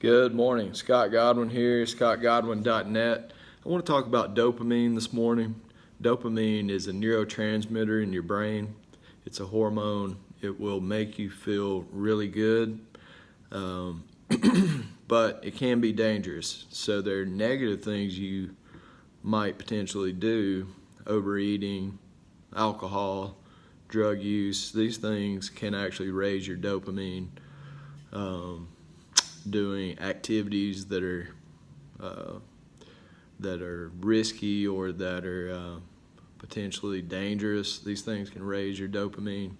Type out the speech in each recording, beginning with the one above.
Good morning. Scott Godwin here, scottgodwin.net. I want to talk about dopamine this morning. Dopamine is a neurotransmitter in your brain. It's a hormone. It will make you feel really good, but it can be dangerous. So there are negative things you might potentially do: overeating, alcohol, drug use. These things can actually raise your dopamine. Doing activities that are risky or that are potentially dangerous. These things can raise your dopamine.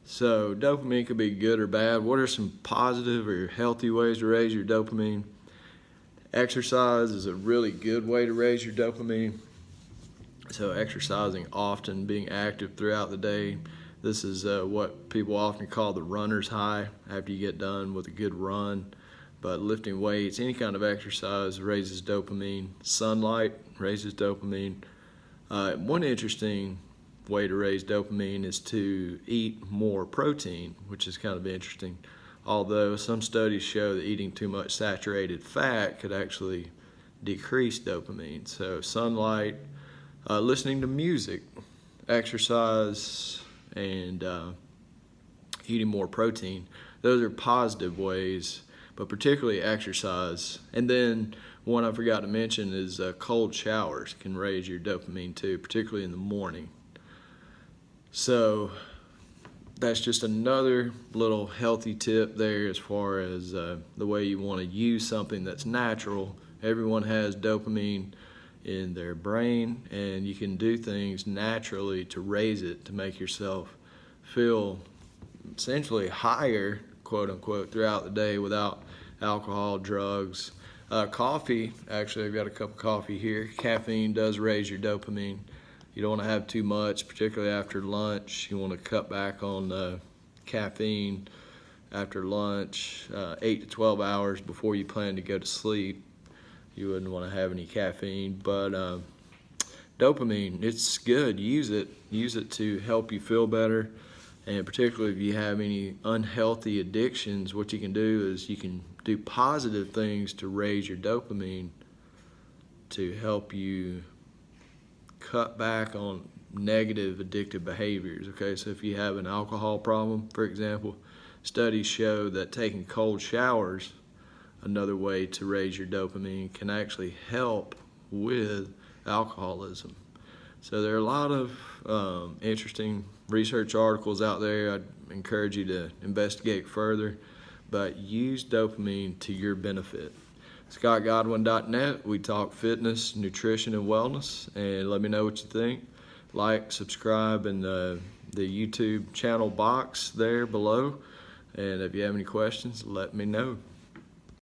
So dopamine could be good or bad. What are some positive or healthy ways to raise your dopamine? Exercise is a really good way to raise your dopamine. So exercising often, being active throughout the day. This is what people often call the runner's high after you get done with a good run. But lifting weights, any kind of exercise raises dopamine. Sunlight raises dopamine. One interesting way to raise dopamine is to eat more protein, which is kind of interesting. Although some studies show that eating too much saturated fat could actually decrease dopamine. So sunlight, listening to music, exercise, and eating more protein. Those are positive ways, but particularly exercise. And then one I forgot to mention is cold showers can raise your dopamine too, particularly in the morning. So that's just another little healthy tip there as far as the way you want to use something that's natural. Everyone has dopamine in their brain, and you can do things naturally to raise it, to make yourself feel essentially higher, quote unquote, throughout the day without alcohol, drugs. Coffee, actually I've got a cup of coffee here. Caffeine does raise your dopamine. You don't want to have too much, particularly after lunch. You want to cut back on caffeine after lunch, 8 to 12 hours before you plan to go to sleep. You wouldn't want to have any caffeine, but dopamine, it's good. Use it to help you feel better. And particularly if you have any unhealthy addictions, what you can do is you can do positive things to raise your dopamine to help you cut back on negative addictive behaviors. Okay, so if you have an alcohol problem, for example, studies show that taking cold showers, another way to raise your dopamine, can actually help with alcoholism. So there are a lot of interesting research articles out there. I'd encourage you to investigate further, but use dopamine to your benefit. scottgodwin.net, we talk fitness, nutrition, and wellness, and let me know what you think. Like, subscribe in the YouTube channel box there below, and if you have any questions, let me know.